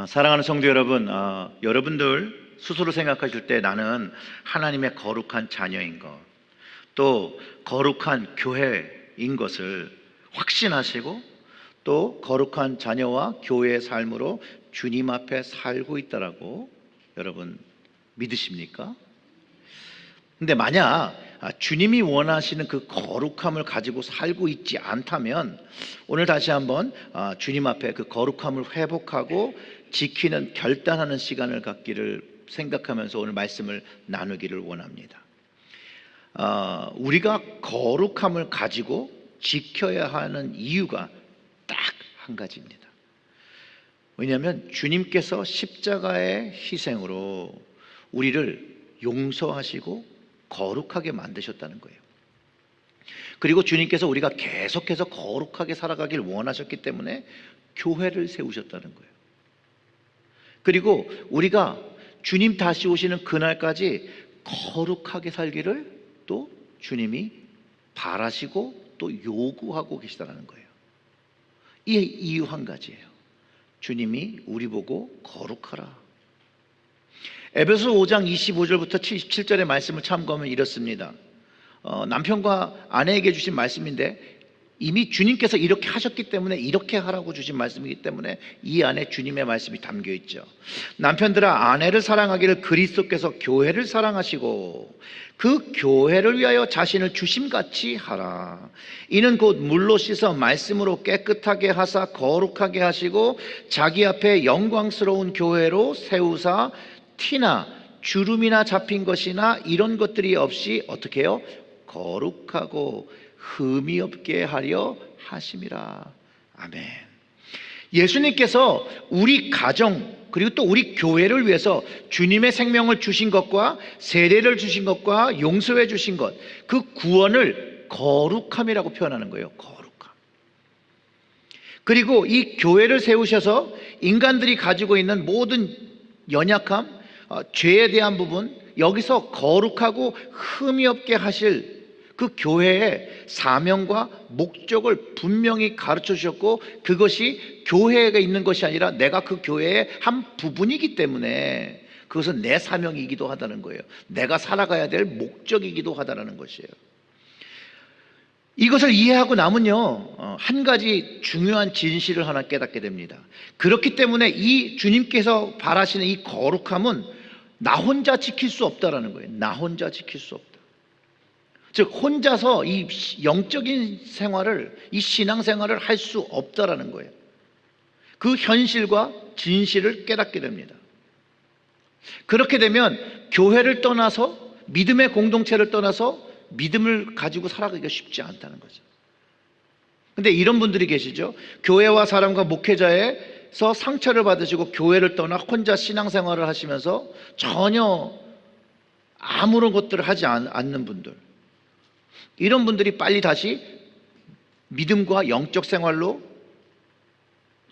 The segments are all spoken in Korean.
사랑하는 성도 여러분, 여러분들 스스로 생각하실 때 나는 하나님의 거룩한 자녀인 것, 또 거룩한 교회인 것을 확신하시고 또 거룩한 자녀와 교회의 삶으로 주님 앞에 살고 있다라고 여러분 믿으십니까? 근데 만약 주님이 원하시는 그 거룩함을 가지고 살고 있지 않다면 오늘 다시 한번 주님 앞에 그 거룩함을 회복하고 지키는 결단하는 시간을 갖기를 생각하면서 오늘 말씀을 나누기를 원합니다. 우리가 거룩함을 가지고 지켜야 하는 이유가 딱 한 가지입니다. 왜냐하면 주님께서 십자가의 희생으로 우리를 용서하시고 거룩하게 만드셨다는 거예요. 그리고 주님께서 우리가 계속해서 거룩하게 살아가길 원하셨기 때문에 교회를 세우셨다는 거예요. 그리고 우리가 주님 다시 오시는 그날까지 거룩하게 살기를 또 주님이 바라시고 또 요구하고 계시다는 거예요. 이 이유 한 가지예요. 주님이 우리 보고 거룩하라. 에베소 5장 25절부터 77절의 말씀을 참고하면 이렇습니다. 남편과 아내에게 주신 말씀인데 이미 주님께서 이렇게 하셨기 때문에 이렇게 하라고 주신 말씀이기 때문에 이 안에 주님의 말씀이 담겨 있죠. 남편들아 아내를 사랑하기를 그리스도께서 교회를 사랑하시고 그 교회를 위하여 자신을 주심같이 하라. 이는 곧 물로 씻어 말씀으로 깨끗하게 하사 거룩하게 하시고 자기 앞에 영광스러운 교회로 세우사 티나 주름이나 잡힌 것이나 이런 것들이 없이 어떻게 해요? 거룩하고 흠이 없게 하려 하심이라. 아멘. 예수님께서 우리 가정 그리고 또 우리 교회를 위해서 주님의 생명을 주신 것과 세례를 주신 것과 용서해 주신 것, 그 구원을 거룩함이라고 표현하는 거예요. 거룩함. 그리고 이 교회를 세우셔서 인간들이 가지고 있는 모든 연약함, 죄에 대한 부분, 여기서 거룩하고 흠이 없게 하실 그 교회의 사명과 목적을 분명히 가르쳐 주셨고 그것이 교회가 있는 것이 아니라 내가 그 교회의 한 부분이기 때문에 그것은 내 사명이기도 하다는 거예요. 내가 살아가야 될 목적이기도 하다는 것이에요. 이것을 이해하고 나면요 한 가지 중요한 진실을 하나 깨닫게 됩니다. 그렇기 때문에 이 주님께서 바라시는 이 거룩함은 나 혼자 지킬 수 없다라는 거예요. 나 혼자 지킬 수 없다. 즉 혼자서 이 영적인 생활을, 이 신앙생활을 할 수 없다라는 거예요. 그 현실과 진실을 깨닫게 됩니다. 그렇게 되면 교회를 떠나서 믿음의 공동체를 떠나서 믿음을 가지고 살아가기가 쉽지 않다는 거죠. 근데 이런 분들이 계시죠. 교회와 사람과 목회자에서 상처를 받으시고 교회를 떠나 혼자 신앙생활을 하시면서 전혀 아무런 것들을 하지 않는 분들, 이런 분들이 빨리 다시 믿음과 영적 생활로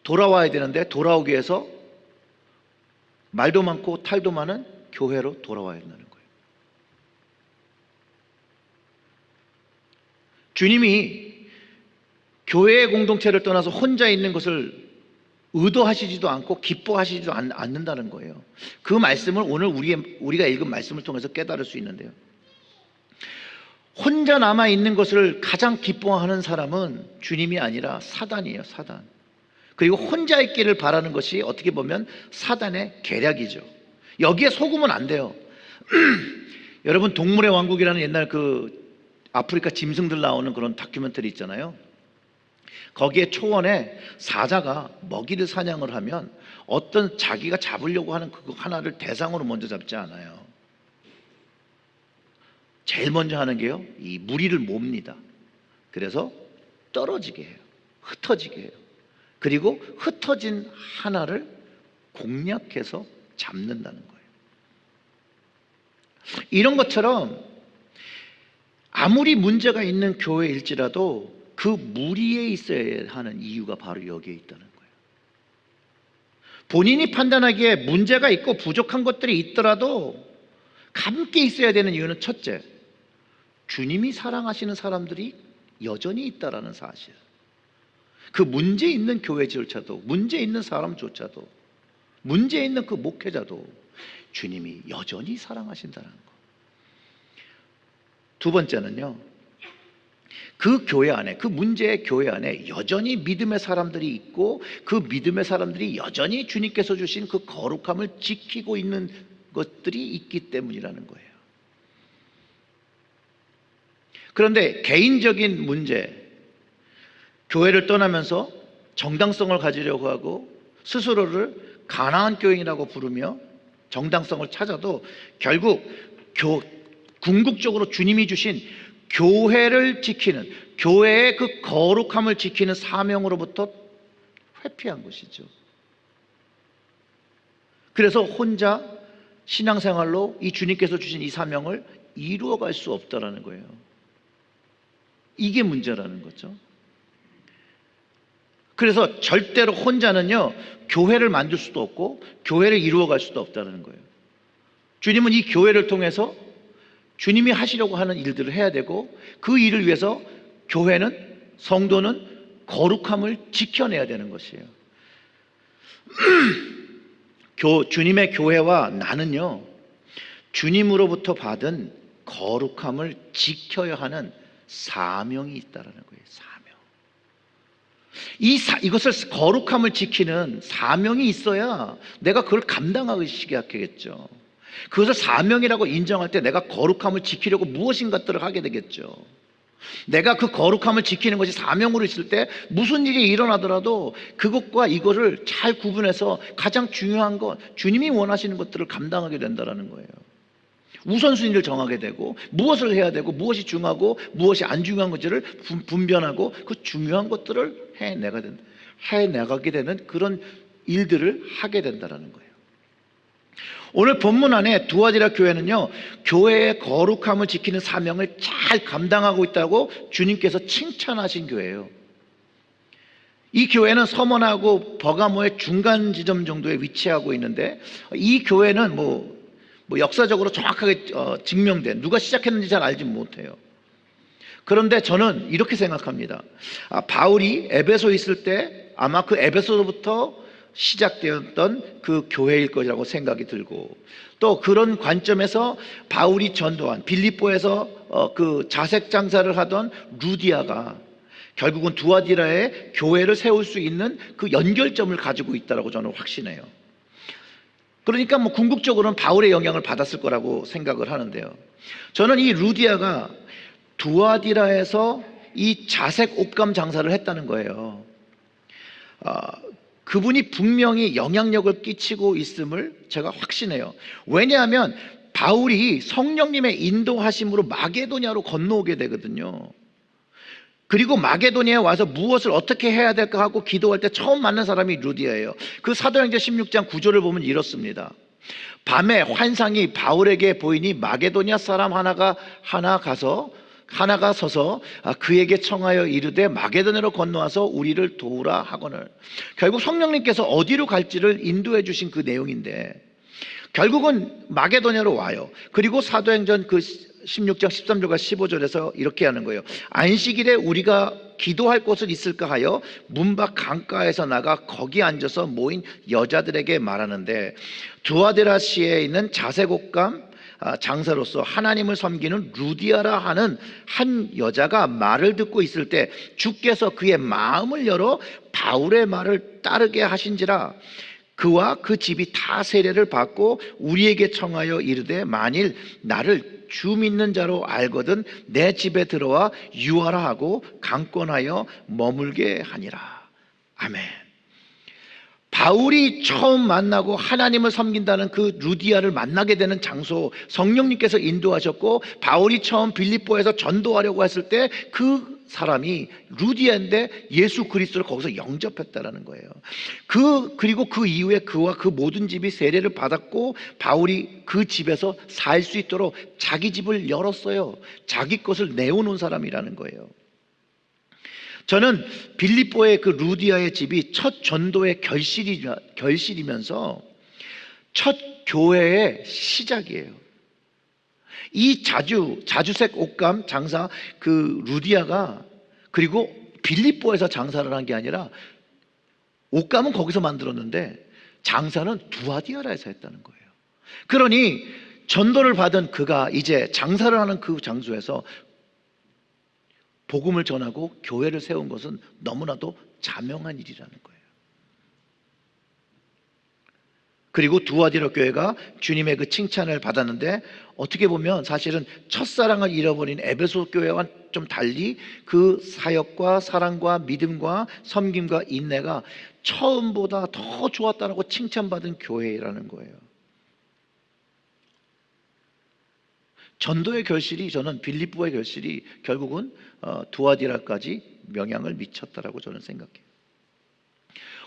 돌아와야 되는데 돌아오기 위해서 말도 많고 탈도 많은 교회로 돌아와야 된다는 거예요. 주님이 교회의 공동체를 떠나서 혼자 있는 것을 의도하시지도 않고 기뻐하시지도 않는다는 거예요. 그 말씀을 오늘 우리가 읽은 말씀을 통해서 깨달을 수 있는데요. 혼자 남아있는 것을 가장 기뻐하는 사람은 주님이 아니라 사단이에요. 사단. 그리고 혼자 있기를 바라는 것이 어떻게 보면 사단의 계략이죠. 여기에 속으면 안 돼요. 여러분 동물의 왕국이라는 옛날 그 아프리카 짐승들 나오는 그런 다큐멘터리 있잖아요. 거기에 초원에 사자가 먹이를 사냥을 하면 어떤 자기가 잡으려고 하는 그거 하나를 대상으로 먼저 잡지 않아요. 제일 먼저 하는 게요, 이 무리를 몹니다. 그래서 떨어지게 해요. 흩어지게 해요. 그리고 흩어진 하나를 공략해서 잡는다는 거예요. 이런 것처럼 아무리 문제가 있는 교회일지라도 그 무리에 있어야 하는 이유가 바로 여기에 있다는 거예요. 본인이 판단하기에 문제가 있고 부족한 것들이 있더라도 함께 있어야 되는 이유는 첫째, 주님이 사랑하시는 사람들이 여전히 있다라는 사실. 그 문제 있는 교회조차도, 문제 있는 사람조차도 문제 있는 그 목회자도 주님이 여전히 사랑하신다는 거. 두 번째는요, 그 교회 안에, 그 문제의 교회 안에 여전히 믿음의 사람들이 있고 그 믿음의 사람들이 여전히 주님께서 주신 그 거룩함을 지키고 있는 것들이 있기 때문이라는 거예요. 그런데 개인적인 문제, 교회를 떠나면서 정당성을 가지려고 하고 스스로를 가나안 교인이라고 부르며 정당성을 찾아도 결국 궁극적으로 주님이 주신 교회를 지키는, 교회의 그 거룩함을 지키는 사명으로부터 회피한 것이죠. 그래서 혼자 신앙생활로 이 주님께서 주신 이 사명을 이루어갈 수 없다라는 거예요. 이게 문제라는 거죠. 그래서 절대로 혼자는요, 교회를 만들 수도 없고 교회를 이루어갈 수도 없다는 거예요. 주님은 이 교회를 통해서 주님이 하시려고 하는 일들을 해야 되고, 그 일을 위해서 교회는, 성도는 거룩함을 지켜내야 되는 것이에요. 주님의 교회와 나는요, 주님으로부터 받은 거룩함을 지켜야 하는 사명이 있다는 거예요. 이것을, 거룩함을 지키는 사명이 있어야 내가 그걸 감당하기 시작하겠죠. 그것을 사명이라고 인정할 때 내가 거룩함을 지키려고 무엇인가들을 하게 되겠죠. 내가 그 거룩함을 지키는 것이 사명으로 있을 때 무슨 일이 일어나더라도 그것과 이거를 잘 구분해서 가장 중요한 것, 주님이 원하시는 것들을 감당하게 된다는 거예요. 우선순위를 정하게 되고, 무엇을 해야 되고 무엇이 중요하고 무엇이 안 중요한 것들을 분별하고 그 중요한 것들을 해내가게 되는 그런 일들을 하게 된다는 거예요. 오늘 본문 안에 두아디라 교회는요, 교회의 거룩함을 지키는 사명을 잘 감당하고 있다고 주님께서 칭찬하신 교회예요. 이 교회는 서머나하고 버가모의 중간 지점 정도에 위치하고 있는데, 이 교회는 뭐 역사적으로 정확하게 증명된, 누가 시작했는지 잘 알지 못해요. 그런데 저는 이렇게 생각합니다. 바울이 에베소에 있을 때 아마 그 에베소로부터 시작되었던 그 교회일 것이라고 생각이 들고, 또 그런 관점에서 바울이 전도한 빌립보에서 그 자색 장사를 하던 루디아가 결국은 두아디라의 교회를 세울 수 있는 그 연결점을 가지고 있다고 저는 확신해요. 그러니까 궁극적으로는 바울의 영향을 받았을 거라고 생각을 하는데요, 저는 이 루디아가 두아디라에서 이 자색 옷감 장사를 했다는 거예요. 그분이 분명히 영향력을 끼치고 있음을 제가 확신해요. 왜냐하면 바울이 성령님의 인도하심으로 마게도냐로 건너오게 되거든요. 그리고 마게도냐에 와서 무엇을 어떻게 해야 될까 하고 기도할 때 처음 만난 사람이 루디아예요. 그 사도행전 16장 9절을 보면 이렇습니다. 밤에 환상이 바울에게 보이니 마게도냐 사람 하나가 서서 그에게 청하여 이르되 마게도냐로 건너와서 우리를 도우라 하거늘. 결국 성령님께서 어디로 갈지를 인도해 주신 그 내용인데, 결국은 마게도냐로 와요. 그리고 사도행전 그 16장 13절과 15절에서 이렇게 하는 거예요. 안식일에 우리가 기도할 곳은 있을까 하여 문 밖 강가에서 나가 거기 앉아서 모인 여자들에게 말하는데, 두아디라시에 있는 자색옷감 장사로서 하나님을 섬기는 루디아라 하는 한 여자가 말을 듣고 있을 때 주께서 그의 마음을 열어 바울의 말을 따르게 하신지라. 그와 그 집이 다 세례를 받고 우리에게 청하여 이르되 만일 나를 주 믿는 자로 알거든 내 집에 들어와 유하라 하고 강권하여 머물게 하니라. 아멘. 바울이 처음 만나고 하나님을 섬긴다는 그 루디아를 만나게 되는 장소, 성령님께서 인도하셨고, 바울이 처음 빌립보에서 전도하려고 했을 때 그 사람이 루디아인데 예수 그리스도를 거기서 영접했다라는 거예요. 그리고 그 이후에 그와 그 모든 집이 세례를 받았고, 바울이 그 집에서 살 수 있도록 자기 집을 열었어요. 자기 것을 내어놓은 사람이라는 거예요. 저는 빌립보의 그 루디아의 집이 첫 전도의 결실이면서 첫 교회의 시작이에요. 이 자주색 옷감 장사 그 루디아가, 그리고 빌립보에서 장사를 한 게 아니라, 옷감은 거기서 만들었는데 장사는 두아디아라에서 했다는 거예요. 그러니 전도를 받은 그가 이제 장사를 하는 그 장소에서 복음을 전하고 교회를 세운 것은 너무나도 자명한 일이라는 거예요. 그리고 두아디라 교회가 주님의 그 칭찬을 받았는데, 어떻게 보면 사실은 첫사랑을 잃어버린 에베소 교회와 좀 달리 그 사역과 사랑과 믿음과 섬김과 인내가 처음보다 더 좋았다고 칭찬받은 교회라는 거예요. 전도의 결실이, 저는 빌립보의 결실이 결국은 두아디라까지 영향을 미쳤다라고 저는 생각해요.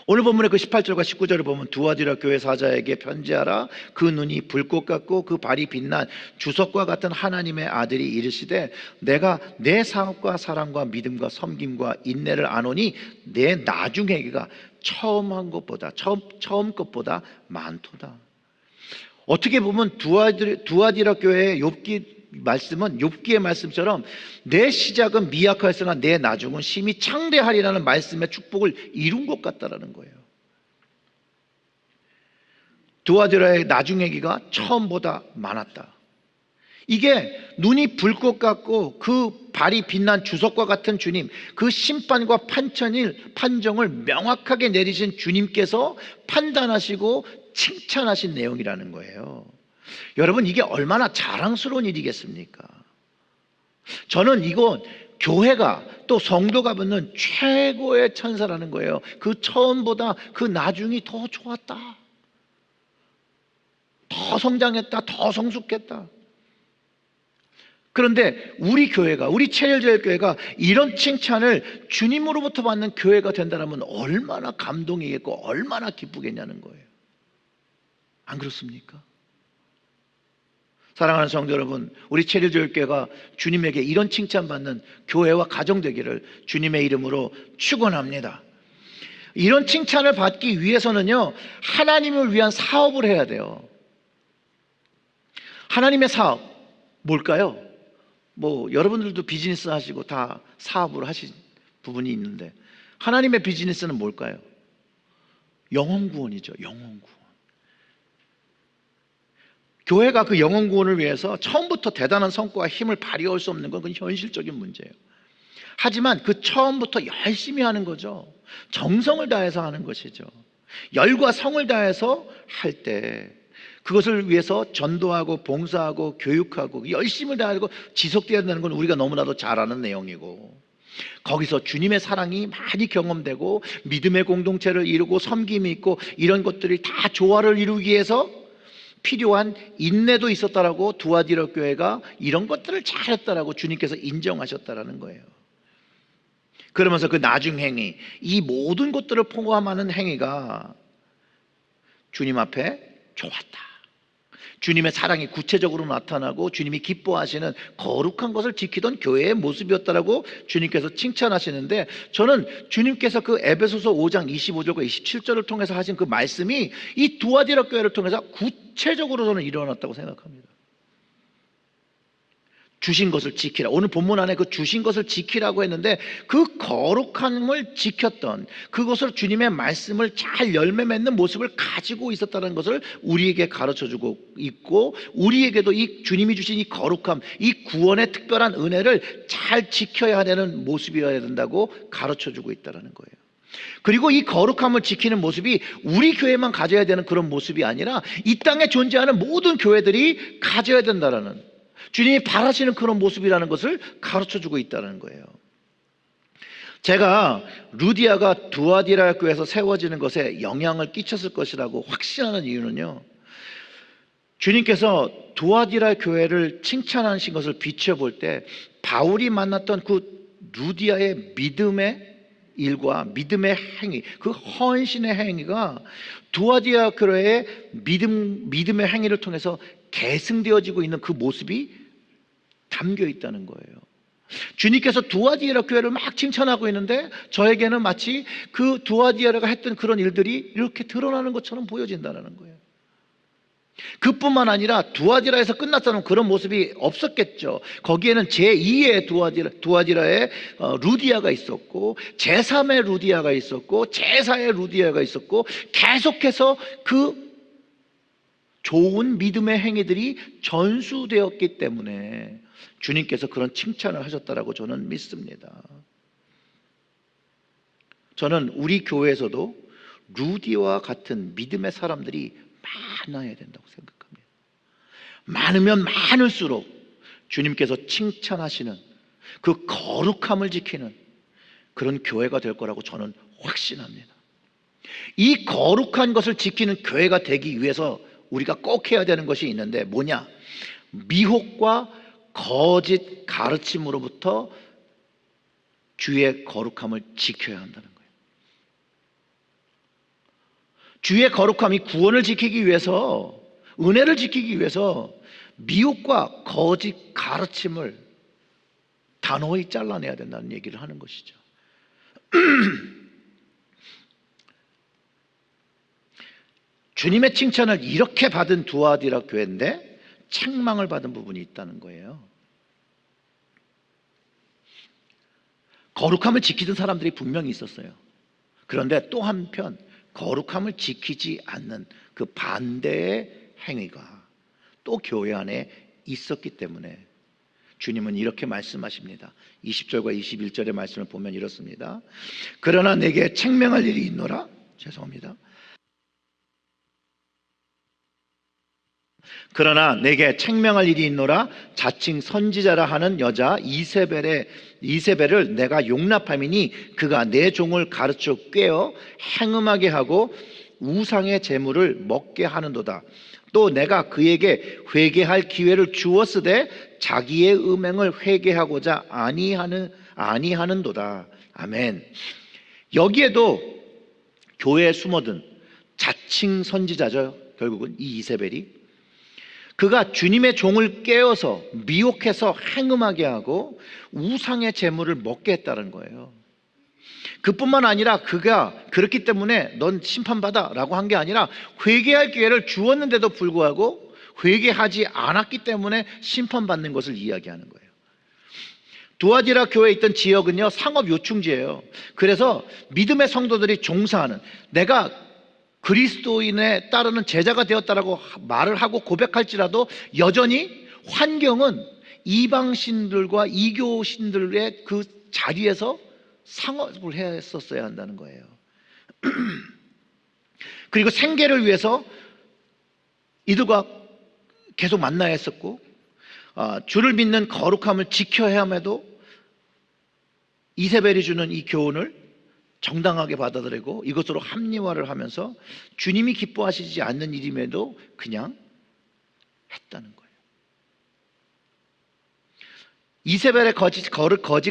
오늘 본문의 그 18절과 19절을 보면 두아디라 교회 사자에게 편지하라. 그 눈이 불꽃 같고 그 발이 빛난 주석과 같은 하나님의 아들이 이르시되 내가 내 사업과 사랑과 믿음과 섬김과 인내를 아노니 내 나중 행위가 처음 것보다 많도다. 어떻게 보면 두아디라 교회의 욥기의 말씀처럼 내 시작은 미약하였으나 내 나중은 심히 창대하리라는 말씀의 축복을 이룬 것 같다라는 거예요. 두아디라의 나중 얘기가 처음보다 많았다. 이게 눈이 불꽃 같고 그 발이 빛난 주석과 같은 주님, 그 심판과 판정을 명확하게 내리신 주님께서 판단하시고 칭찬하신 내용이라는 거예요. 여러분, 이게 얼마나 자랑스러운 일이겠습니까? 저는 이건 교회가 또 성도가 받는 최고의 찬사라는 거예요. 그 처음보다 그 나중이 더 좋았다, 더 성장했다, 더 성숙했다. 그런데 우리 교회가, 우리 체일제일교회가 이런 칭찬을 주님으로부터 받는 교회가 된다면 얼마나 감동이겠고 얼마나 기쁘겠냐는 거예요. 안 그렇습니까? 사랑하는 성도 여러분, 우리 체일제일교회가 주님에게 이런 칭찬받는 교회와 가정 되기를 주님의 이름으로 축원합니다. 이런 칭찬을 받기 위해서는요, 하나님을 위한 사업을 해야 돼요. 하나님의 사업 뭘까요? 여러분들도 비즈니스 하시고 다 사업을 하신 부분이 있는데, 하나님의 비즈니스는 뭘까요? 영혼 구원이죠. 영혼 구원. 교회가 그 영혼 구원을 위해서 처음부터 대단한 성과와 힘을 발휘할 수 없는 건 그건 현실적인 문제예요. 하지만 그 처음부터 열심히 하는 거죠. 정성을 다해서 하는 것이죠. 열과 성을 다해서 할 때 그것을 위해서 전도하고 봉사하고 교육하고 열심을 다하고 지속되어야 된다는 건 우리가 너무나도 잘 아는 내용이고, 거기서 주님의 사랑이 많이 경험되고 믿음의 공동체를 이루고 섬김이 있고 이런 것들이 다 조화를 이루기 위해서 필요한 인내도 있었다라고 두아디라 교회가 이런 것들을 잘했다라고 주님께서 인정하셨다라는 거예요. 그러면서 그 나중 행위, 이 모든 것들을 포함하는 행위가 주님 앞에 좋았다. 주님의 사랑이 구체적으로 나타나고 주님이 기뻐하시는 거룩한 것을 지키던 교회의 모습이었다라고 주님께서 칭찬하시는데, 저는 주님께서 그 에베소서 5장 25절과 27절을 통해서 하신 그 말씀이 이 두아디라 교회를 통해서 구체적으로 저는 일어났다고 생각합니다. 주신 것을 지키라. 오늘 본문 안에 그 주신 것을 지키라고 했는데, 그 거룩함을 지켰던, 그것을 주님의 말씀을 잘 열매 맺는 모습을 가지고 있었다는 것을 우리에게 가르쳐주고 있고, 우리에게도 이 주님이 주신 이 거룩함, 이 구원의 특별한 은혜를 잘 지켜야 되는 모습이어야 된다고 가르쳐주고 있다는 거예요. 그리고 이 거룩함을 지키는 모습이 우리 교회만 가져야 되는 그런 모습이 아니라 이 땅에 존재하는 모든 교회들이 가져야 된다는, 주님이 바라시는 그런 모습이라는 것을 가르쳐주고 있다는 거예요. 제가 루디아가 두아디라 교회에서 세워지는 것에 영향을 끼쳤을 것이라고 확신하는 이유는요, 주님께서 두아디라 교회를 칭찬하신 것을 비춰볼 때 바울이 만났던 그 루디아의 믿음의 일과 믿음의 행위, 그 헌신의 행위가 두아디라 교회의 믿음의 행위를 통해서 계승되어지고 있는 그 모습이 담겨 있다는 거예요. 주님께서 두아디라 교회를 막 칭찬하고 있는데 저에게는 마치 그 두아디라가 했던 그런 일들이 이렇게 드러나는 것처럼 보여진다는 거예요. 그뿐만 아니라 두아디라에서 끝났다는 그런 모습이 없었겠죠. 거기에는 제2의 두아디라의 루디아가 있었고, 제3의 루디아가 있었고, 제4의 루디아가 있었고, 계속해서 그 좋은 믿음의 행위들이 전수되었기 때문에 주님께서 그런 칭찬을 하셨다라고 저는 믿습니다. 저는 우리 교회에서도 루디와 같은 믿음의 사람들이 많아야 된다고 생각합니다. 많으면 많을수록 주님께서 칭찬하시는 그 거룩함을 지키는 그런 교회가 될 거라고 저는 확신합니다. 이 거룩한 것을 지키는 교회가 되기 위해서 우리가 꼭 해야 되는 것이 있는데 뭐냐? 미혹과 거짓 가르침으로부터 주의 거룩함을 지켜야 한다는 거예요. 주의 거룩함이 구원을 지키기 위해서, 은혜를 지키기 위해서 미혹과 거짓 가르침을 단호히 잘라내야 된다는 얘기를 하는 것이죠. 주님의 칭찬을 이렇게 받은 두아디라 교회인데 책망을 받은 부분이 있다는 거예요. 거룩함을 지키던 사람들이 분명히 있었어요. 그런데 또 한편 거룩함을 지키지 않는 그 반대의 행위가 또 교회 안에 있었기 때문에 주님은 이렇게 말씀하십니다. 20절과 21절의 말씀을 보면 이렇습니다. 그러나 내게 책명할 일이 있노라. 죄송합니다. 그러나 내게 책명할 일이 있노라. 자칭 선지자라 하는 여자 이세벨을 내가 용납함이니 그가 내 종을 가르쳐 꿰어 행음하게 하고 우상의 재물을 먹게 하는도다. 또 내가 그에게 회개할 기회를 주었으되 자기의 음행을 회개하고자 아니하는도다. 아멘. 여기에도 교회에 숨어든 자칭 선지자죠. 결국은 이 이세벨이 그가 주님의 종을 깨어서 미혹해서 행음하게 하고 우상의 재물을 먹게 했다는 거예요. 그뿐만 아니라 그가 그렇기 때문에 넌 심판받아 라고 한 게 아니라 회개할 기회를 주었는데도 불구하고 회개하지 않았기 때문에 심판받는 것을 이야기하는 거예요. 두아디라 교회에 있던 지역은요, 상업 요충지예요. 그래서 믿음의 성도들이 종사하는, 내가 그리스도인에 따르는 제자가 되었다라고 말을 하고 고백할지라도 여전히 환경은 이방신들과 이교신들의 그 자리에서 상업을 했었어야 한다는 거예요. 그리고 생계를 위해서 이들과 계속 만나야 했었고, 주를 믿는 거룩함을 지켜야 함에도 이세벨이 주는 이 교훈을 정당하게 받아들이고 이것으로 합리화를 하면서 주님이 기뻐하시지 않는 일임에도 그냥 했다는 거예요. 이세벨의 거짓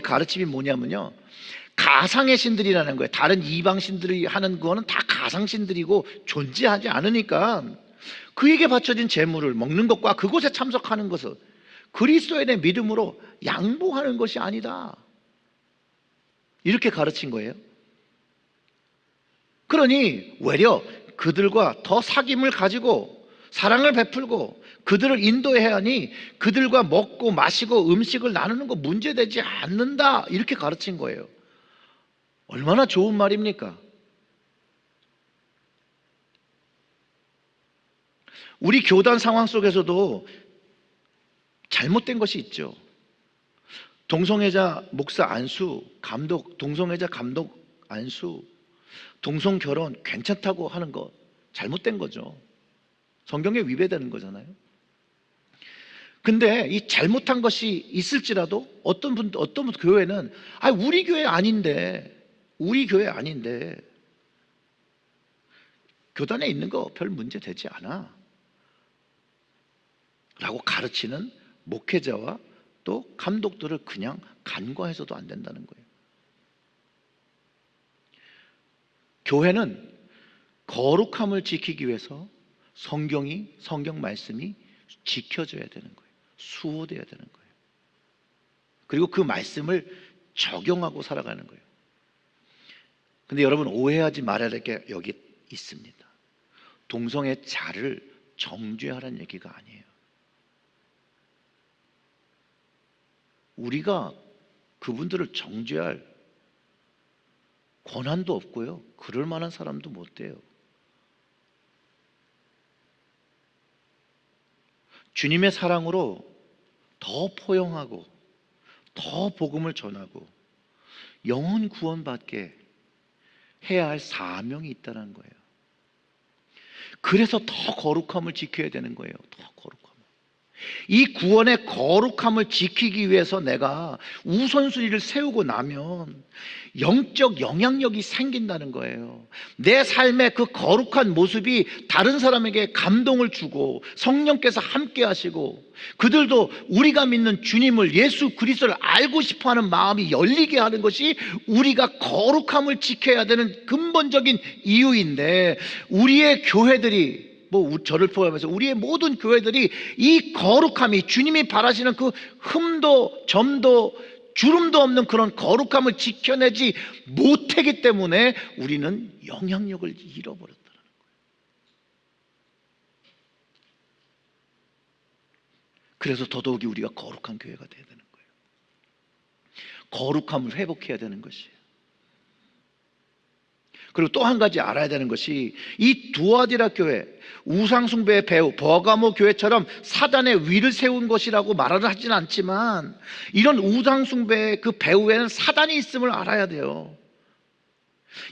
가르침이 뭐냐면요, 가상의 신들이라는 거예요. 다른 이방 신들이 하는 거는 다 가상신들이고 존재하지 않으니까 그에게 바쳐진 재물을 먹는 것과 그곳에 참석하는 것은 그리스도인의 믿음으로 양보하는 것이 아니다, 이렇게 가르친 거예요. 그러니 외려 그들과 더 사귐을 가지고 사랑을 베풀고 그들을 인도해야 하니 그들과 먹고 마시고 음식을 나누는 거 문제되지 않는다, 이렇게 가르친 거예요. 얼마나 좋은 말입니까? 우리 교단 상황 속에서도 잘못된 것이 있죠. 동성애자 목사 안수, 동성애자 감독 안수, 동성 결혼 괜찮다고 하는 거 잘못된 거죠. 성경에 위배되는 거잖아요. 근데 이 잘못한 것이 있을지라도 어떤 교회는 우리 교회 아닌데 교단에 있는 거 별 문제 되지 않아 라고 가르치는 목회자와 또 감독들을 그냥 간과해서도 안 된다는 거예요. 교회는 거룩함을 지키기 위해서 성경 말씀이 지켜져야 되는 거예요. 수호되어야 되는 거예요. 그리고 그 말씀을 적용하고 살아가는 거예요. 근데 여러분, 오해하지 말아야 될 게 여기 있습니다. 동성애자를 정죄하라는 얘기가 아니에요. 우리가 그분들을 정죄할 권한도 없고요, 그럴 만한 사람도 못 돼요. 주님의 사랑으로 더 포용하고 더 복음을 전하고 영혼 구원받게 해야 할 사명이 있다는 거예요. 그래서 더 거룩함을 지켜야 되는 거예요. 더 거룩함을. 이 구원의 거룩함을 지키기 위해서 내가 우선순위를 세우고 나면 영적 영향력이 생긴다는 거예요. 내 삶의 그 거룩한 모습이 다른 사람에게 감동을 주고 성령께서 함께 하시고 그들도 우리가 믿는 주님을, 예수 그리스도를 알고 싶어하는 마음이 열리게 하는 것이 우리가 거룩함을 지켜야 되는 근본적인 이유인데, 우리의 교회들이, 저를 포함해서 우리의 모든 교회들이 이 거룩함이, 주님이 바라시는 그 흠도 점도 주름도 없는 그런 거룩함을 지켜내지 못하기 때문에 우리는 영향력을 잃어버렸다는 거예요. 그래서 더더욱이 우리가 거룩한 교회가 되어야 되는 거예요. 거룩함을 회복해야 되는 것이에요. 그리고 또 한 가지 알아야 되는 것이, 이 두아디라 교회, 우상숭배의 배후 버가모 교회처럼 사단의 위를 세운 것이라고 말을 하지는 않지만, 이런 우상숭배의 그 배후에는 사단이 있음을 알아야 돼요.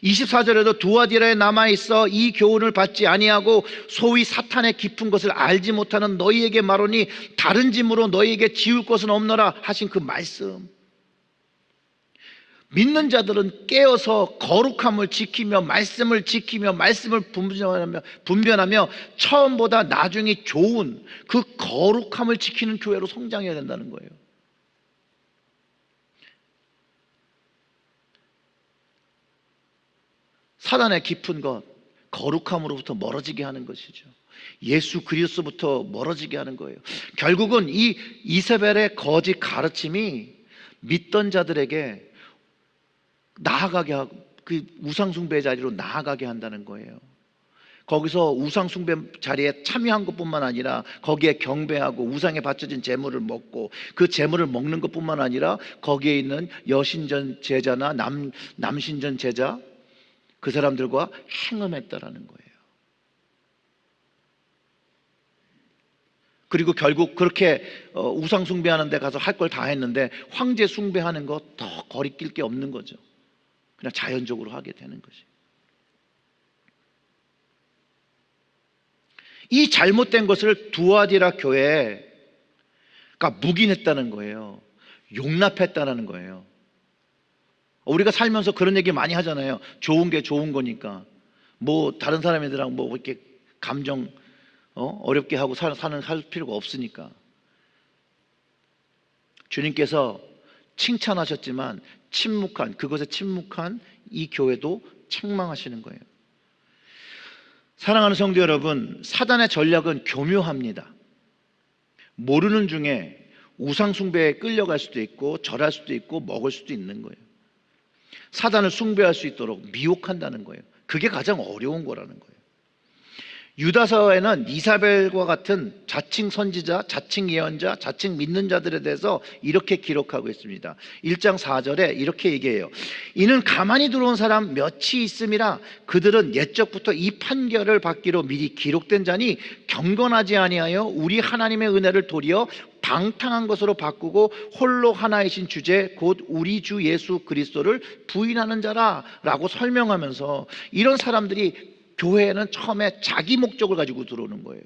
24절에도 두아디라에 남아있어 이 교훈을 받지 아니하고 소위 사탄의 깊은 것을 알지 못하는 너희에게 말하니 다른 짐으로 너희에게 지울 것은 없노라 하신 그 말씀, 믿는 자들은 깨어서 거룩함을 지키며 말씀을 지키며 말씀을 분별하며 처음보다 나중이 좋은 그 거룩함을 지키는 교회로 성장해야 된다는 거예요. 사단의 깊은 것, 거룩함으로부터 멀어지게 하는 것이죠. 예수 그리스도부터 멀어지게 하는 거예요. 결국은 이 이세벨의 거짓 가르침이 믿던 자들에게 나아가게 하고, 그 우상숭배 자리로 나아가게 한다는 거예요. 거기서 우상숭배 자리에 참여한 것뿐만 아니라 거기에 경배하고 우상에 바쳐진 제물을 먹고, 그 제물을 먹는 것뿐만 아니라 거기에 있는 여신전 제자나 남신전 제자, 그 사람들과 행음했다라는 거예요. 그리고 결국 그렇게 우상 숭배하는 데 가서 할 걸 다 했는데 황제 숭배하는 거 더 거리낄 게 없는 거죠. 그냥 자연적으로 하게 되는 것이. 이 잘못된 것을 두아디라 교회가 묵인했다는 거예요. 용납했다는 거예요. 우리가 살면서 그런 얘기 많이 하잖아요. 좋은 게 좋은 거니까, 다른 사람들이랑 이렇게 감정 어렵게 하고 살 필요가 없으니까. 주님께서 칭찬하셨지만 그것에 침묵한 이 교회도 책망하시는 거예요. 사랑하는 성도 여러분, 사단의 전략은 교묘합니다. 모르는 중에 우상 숭배에 끌려갈 수도 있고 절할 수도 있고 먹을 수도 있는 거예요. 사단을 숭배할 수 있도록 미혹한다는 거예요. 그게 가장 어려운 거라는 거예요. 유다서에는 이사벨과 같은 자칭 선지자, 자칭 예언자, 자칭 믿는 자들에 대해서 이렇게 기록하고 있습니다. 1장 4절에 이렇게 얘기해요. 이는 가만히 들어온 사람 몇이 있음이라 그들은 옛적부터 이 판결을 받기로 미리 기록된 자니 경건하지 아니하여 우리 하나님의 은혜를 도리어 방탕한 것으로 바꾸고 홀로 하나이신 주제 곧 우리 주 예수 그리스도를 부인하는 자라라고 설명하면서, 이런 사람들이 교회에는 처음에 자기 목적을 가지고 들어오는 거예요.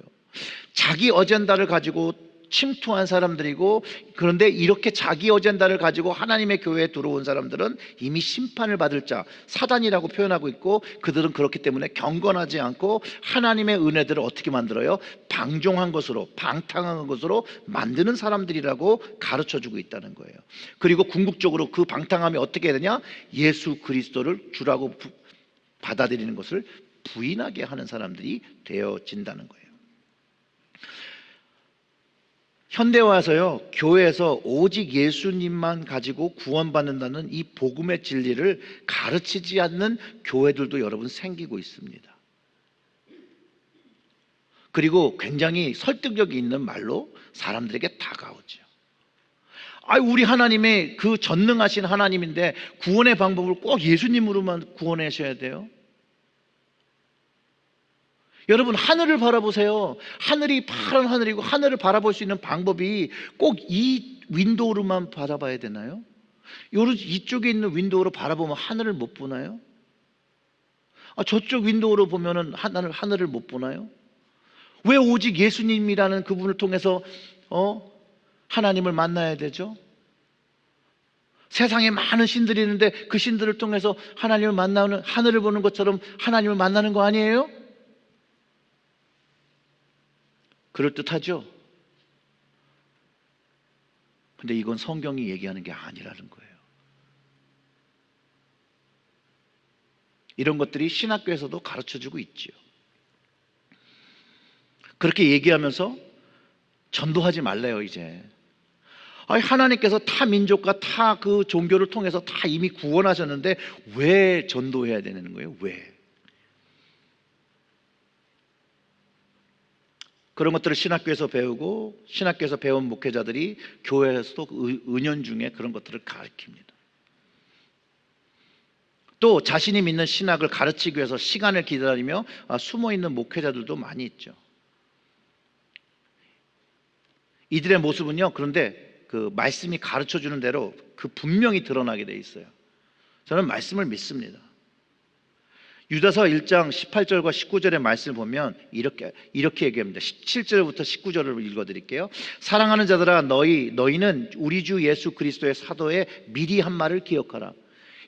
자기 어젠다를 가지고 침투한 사람들이고, 그런데 이렇게 자기 어젠다를 가지고 하나님의 교회에 들어온 사람들은 이미 심판을 받을 자, 사단이라고 표현하고 있고, 그들은 그렇기 때문에 경건하지 않고 하나님의 은혜들을 어떻게 만들어요? 방종한 것으로, 방탕한 것으로 만드는 사람들이라고 가르쳐주고 있다는 거예요. 그리고 궁극적으로 그 방탕함이 어떻게 되냐? 예수 그리스도를 주라고 받아들이는 것을 부인하게 하는 사람들이 되어진다는 거예요. 현대화에서요, 교회에서 오직 예수님만 가지고 구원받는다는 이 복음의 진리를 가르치지 않는 교회들도 여러분 생기고 있습니다. 그리고 굉장히 설득력이 있는 말로 사람들에게 다가오죠. 우리 하나님의 그 전능하신 하나님인데 구원의 방법을 꼭 예수님으로만 구원하셔야 돼요? 여러분, 하늘을 바라보세요. 하늘이 파란 하늘이고 하늘을 바라볼 수 있는 방법이 꼭 이 윈도우로만 바라봐야 되나요? 이쪽에 있는 윈도우로 바라보면 하늘을 못 보나요? 저쪽 윈도우로 보면은 하늘을 못 보나요? 왜 오직 예수님이라는 그분을 통해서 하나님을 만나야 되죠? 세상에 많은 신들이 있는데 그 신들을 통해서 하나님을 만나는, 하늘을 보는 것처럼 하나님을 만나는 거 아니에요? 그럴듯하죠? 근데 이건 성경이 얘기하는 게 아니라는 거예요. 이런 것들이 신학교에서도 가르쳐주고 있지요. 그렇게 얘기하면서 전도하지 말래요, 이제. 하나님께서 타 민족과 타 그 종교를 통해서 다 이미 구원하셨는데 왜 전도해야 되는 거예요? 왜? 그런 것들을 신학교에서 배우고 신학교에서 배운 목회자들이 교회에서도 은연중에 그런 것들을 가르칩니다. 또 자신이 믿는 신학을 가르치기 위해서 시간을 기다리며 숨어있는 목회자들도 많이 있죠. 이들의 모습은요, 그런데 그 말씀이 가르쳐주는 대로 그 분명히 드러나게 돼 있어요. 저는 말씀을 믿습니다. 유다서 1장 18절과 19절의 말씀을 보면 이렇게 얘기합니다. 17절부터 19절을 읽어드릴게요. 사랑하는 자들아, 너희는 우리 주 예수 그리스도의 사도의 미리 한 말을 기억하라.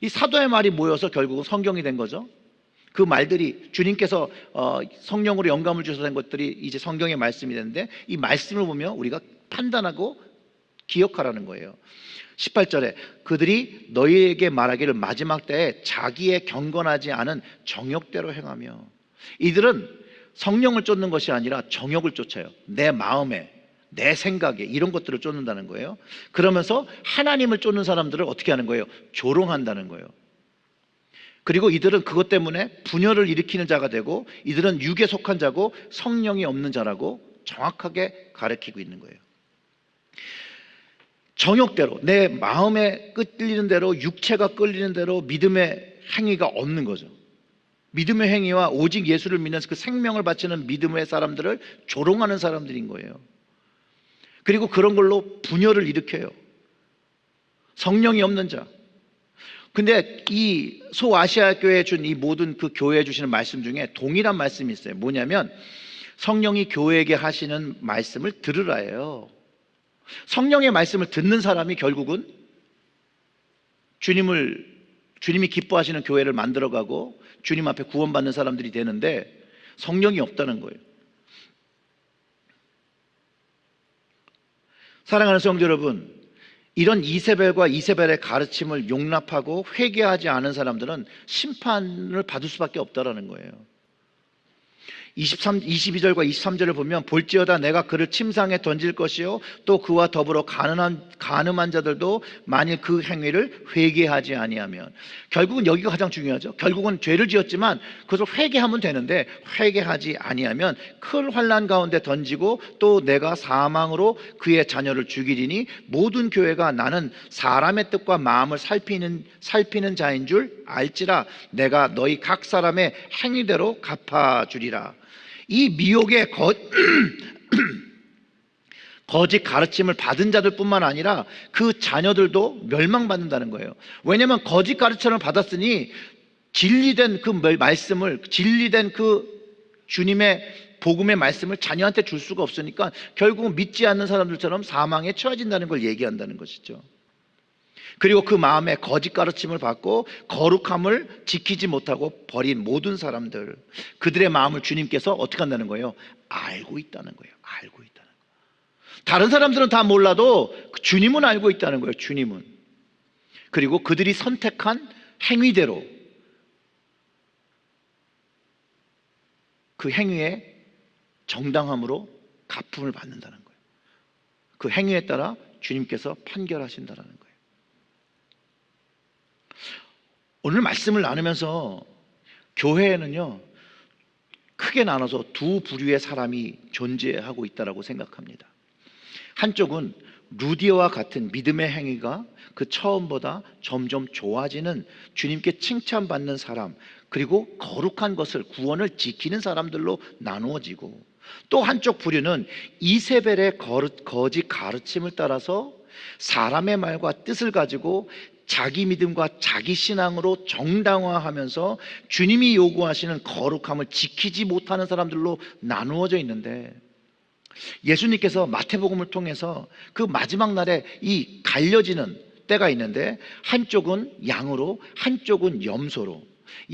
이 사도의 말이 모여서 결국은 성경이 된 거죠. 그 말들이 주님께서 성령으로 영감을 주셔서 된 것들이 이제 성경의 말씀이 되는데, 이 말씀을 보면 우리가 판단하고 기억하라는 거예요. 18절에 그들이 너희에게 말하기를 마지막 때에 자기의 경건하지 않은 정욕대로 행하며, 이들은 성령을 쫓는 것이 아니라 정욕을 쫓아요. 내 마음에, 내 생각에, 이런 것들을 쫓는다는 거예요. 그러면서 하나님을 쫓는 사람들을 어떻게 하는 거예요? 조롱한다는 거예요. 그리고 이들은 그것 때문에 분열을 일으키는 자가 되고, 이들은 육에 속한 자고 성령이 없는 자라고 정확하게 가르치고 있는 거예요. 정욕대로, 내 마음에 끌리는 대로, 육체가 끌리는 대로 믿음의 행위가 없는 거죠. 믿음의 행위와 오직 예수를 믿는 그 생명을 바치는 믿음의 사람들을 조롱하는 사람들인 거예요. 그리고 그런 걸로 분열을 일으켜요. 성령이 없는 자. 근데 이 소아시아 교회에 준 이 모든 그 교회에 주시는 말씀 중에 동일한 말씀이 있어요. 뭐냐면 성령이 교회에게 하시는 말씀을 들으라예요. 성령의 말씀을 듣는 사람이 결국은 주님이 기뻐하시는 교회를 만들어가고 주님 앞에 구원받는 사람들이 되는데, 성령이 없다는 거예요. 사랑하는 성도 여러분, 이런 이세벨의 가르침을 용납하고 회개하지 않은 사람들은 심판을 받을 수밖에 없다는 거예요. 22절과 23절을 보면 볼지어다 내가 그를 침상에 던질 것이요 또 그와 더불어 간음한 자들도 만일 그 행위를 회개하지 아니하면, 결국은 여기가 가장 중요하죠. 결국은 죄를 지었지만 그것을 회개하면 되는데 회개하지 아니하면 큰 환난 가운데 던지고 또 내가 사망으로 그의 자녀를 죽이리니 모든 교회가 나는 사람의 뜻과 마음을 살피는 자인 줄 알지라. 내가 너희 각 사람의 행위대로 갚아주리라. 이 미혹의 거짓 가르침을 받은 자들뿐만 아니라 그 자녀들도 멸망받는다는 거예요. 왜냐하면 거짓 가르침을 받았으니 진리된 그 말씀을, 진리된 그 주님의 복음의 말씀을 자녀한테 줄 수가 없으니까 결국은 믿지 않는 사람들처럼 사망에 처해진다는 걸 얘기한다는 것이죠. 그리고 그 마음에 거짓 가르침을 받고 거룩함을 지키지 못하고 버린 모든 사람들, 그들의 마음을 주님께서 어떻게 한다는 거예요? 알고 있다는 거예요. 알고 있다는 거예요. 다른 사람들은 다 몰라도 주님은 알고 있다는 거예요. 주님은. 그리고 그들이 선택한 행위대로 그 행위의 정당함으로 갚음을 받는다는 거예요. 그 행위에 따라 주님께서 판결하신다는 거예요. 오늘 말씀을 나누면서 교회에는요, 크게 나눠서 두 부류의 사람이 존재하고 있다고 생각합니다. 한쪽은 루디아와 같은 믿음의 행위가 그 처음보다 점점 좋아지는, 주님께 칭찬받는 사람, 그리고 거룩한 것을, 구원을 지키는 사람들로 나누어지고, 또 한쪽 부류는 이세벨의 거짓 가르침을 따라서 사람의 말과 뜻을 가지고 자기 믿음과 자기 신앙으로 정당화하면서 주님이 요구하시는 거룩함을 지키지 못하는 사람들로 나누어져 있는데, 예수님께서 마태복음을 통해서 그 마지막 날에 이 갈려지는 때가 있는데, 한쪽은 양으로, 한쪽은 염소로,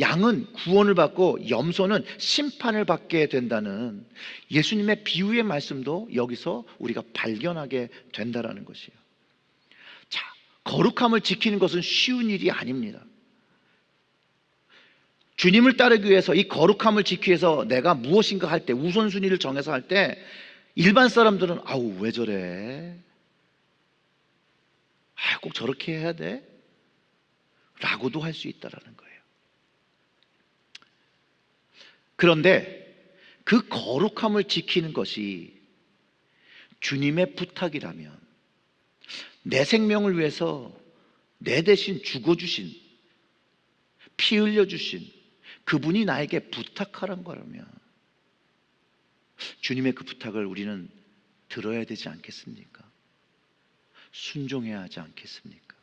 양은 구원을 받고 염소는 심판을 받게 된다는 예수님의 비유의 말씀도 여기서 우리가 발견하게 된다는 것이에요. 자, 거룩함을 지키는 것은 쉬운 일이 아닙니다. 주님을 따르기 위해서, 이 거룩함을 지키기 위해서 내가 무엇인가 할 때, 우선순위를 정해서 할 때 일반 사람들은 아우 왜 저래? 꼭 저렇게 해야 돼? 라고도 할 수 있다라는 거예요. 그런데 그 거룩함을 지키는 것이 주님의 부탁이라면, 내 생명을 위해서 내 대신 죽어주신, 피 흘려주신 그분이 나에게 부탁하란 거라면 주님의 그 부탁을 우리는 들어야 되지 않겠습니까? 순종해야 하지 않겠습니까?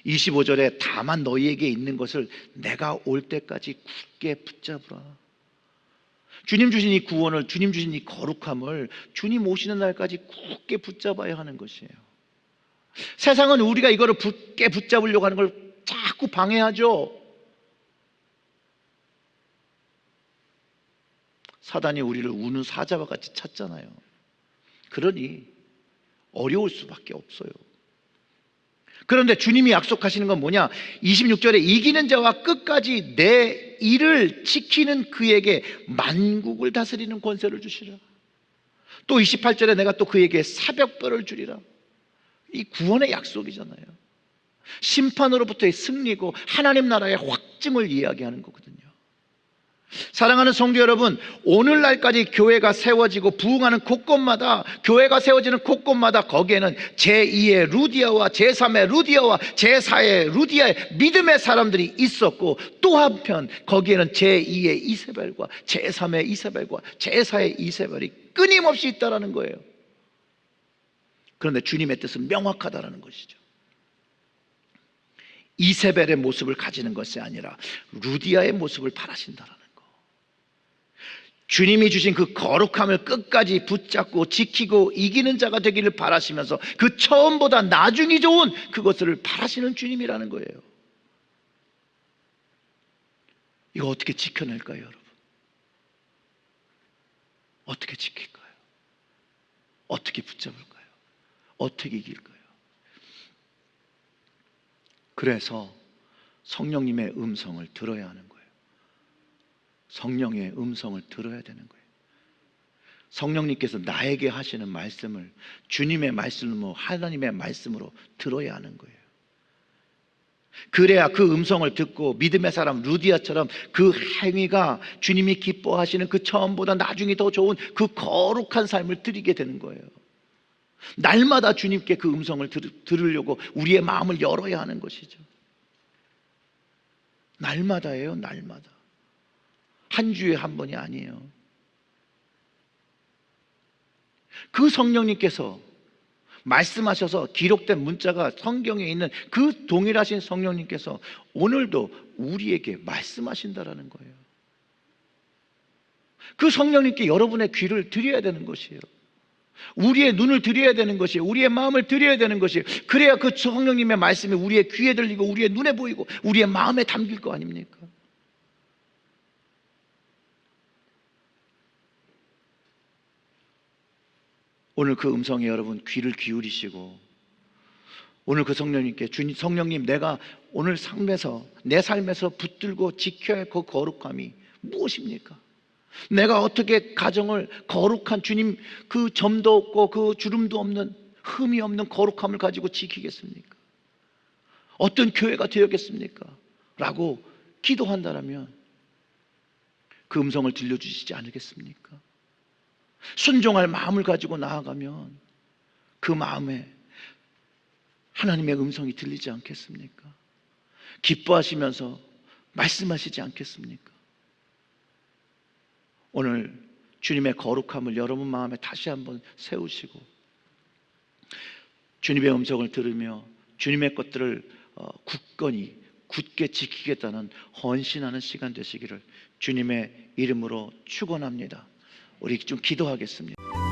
25절에 다만 너희에게 있는 것을 내가 올 때까지 굳게 붙잡으라. 주님 주신 이 구원을, 주님 주신 이 거룩함을 주님 오시는 날까지 굳게 붙잡아야 하는 것이에요. 세상은 우리가 이거를 굳게 붙잡으려고 하는 걸 자꾸 방해하죠. 사단이 우리를 우는 사자와 같이 찾잖아요. 그러니 어려울 수밖에 없어요. 그런데 주님이 약속하시는 건 뭐냐? 26절에 이기는 자와 끝까지 내 일을 지키는 그에게 만국을 다스리는 권세를 주시라. 또 28절에 내가 또 그에게 사백벌을 주리라. 이 구원의 약속이잖아요. 심판으로부터의 승리고 하나님 나라의 확증을 이야기하는 거거든요. 사랑하는 성도 여러분, 오늘날까지 교회가 세워지고 부흥하는 곳곳마다, 교회가 세워지는 곳곳마다 거기에는 제2의 루디아와 제3의 루디아와 제4의 루디아의 믿음의 사람들이 있었고, 또 한편 거기에는 제2의 이세벨과 제3의 이세벨과 제4의 이세벨이 끊임없이 있다는 거예요. 그런데 주님의 뜻은 명확하다는 것이죠. 이세벨의 모습을 가지는 것이 아니라 루디아의 모습을 바라신다는 거. 주님이 주신 그 거룩함을 끝까지 붙잡고 지키고 이기는 자가 되기를 바라시면서 그 처음보다 나중이 좋은 그것을 바라시는 주님이라는 거예요. 이거 어떻게 지켜낼까요, 여러분? 어떻게 지킬까요? 어떻게 붙잡을까요? 어떻게 이길까요? 그래서 성령님의 음성을 들어야 하는 거예요. 성령의 음성을 들어야 되는 거예요. 성령님께서 나에게 하시는 말씀을 주님의 말씀으로, 하나님의 말씀으로 들어야 하는 거예요. 그래야 그 음성을 듣고 믿음의 사람 루디아처럼 그 행위가 주님이 기뻐하시는 그 처음보다 나중이 더 좋은 그 거룩한 삶을 드리게 되는 거예요. 날마다 주님께 그 음성을 들으려고 우리의 마음을 열어야 하는 것이죠. 날마다예요, 날마다. 한 주에 한 번이 아니에요. 그 성령님께서 말씀하셔서 기록된 문자가 성경에 있는 그 동일하신 성령님께서 오늘도 우리에게 말씀하신다라는 거예요. 그 성령님께 여러분의 귀를 드려야 되는 것이에요. 우리의 눈을 드려야 되는 것이에요. 우리의 마음을 드려야 되는 것이에요. 그래야 그 성령님의 말씀이 우리의 귀에 들리고 우리의 눈에 보이고 우리의 마음에 담길 거 아닙니까? 오늘 그 음성에 여러분 귀를 기울이시고, 오늘 그 성령님께 주님, 성령님, 내가 오늘 삶에서, 내 삶에서 붙들고 지켜야 할 그 거룩함이 무엇입니까? 내가 어떻게 가정을 거룩한 주님 그 점도 없고 그 주름도 없는, 흠이 없는 거룩함을 가지고 지키겠습니까? 어떤 교회가 되었겠습니까? 라고 기도한다면 그 음성을 들려주시지 않겠습니까? 순종할 마음을 가지고 나아가면 그 마음에 하나님의 음성이 들리지 않겠습니까? 기뻐하시면서 말씀하시지 않겠습니까? 오늘 주님의 거룩함을 여러분 마음에 다시 한번 세우시고 주님의 음성을 들으며 주님의 것들을 굳건히 굳게 지키겠다는 헌신하는 시간 되시기를 주님의 이름으로 축원합니다. 우리 좀 기도하겠습니다.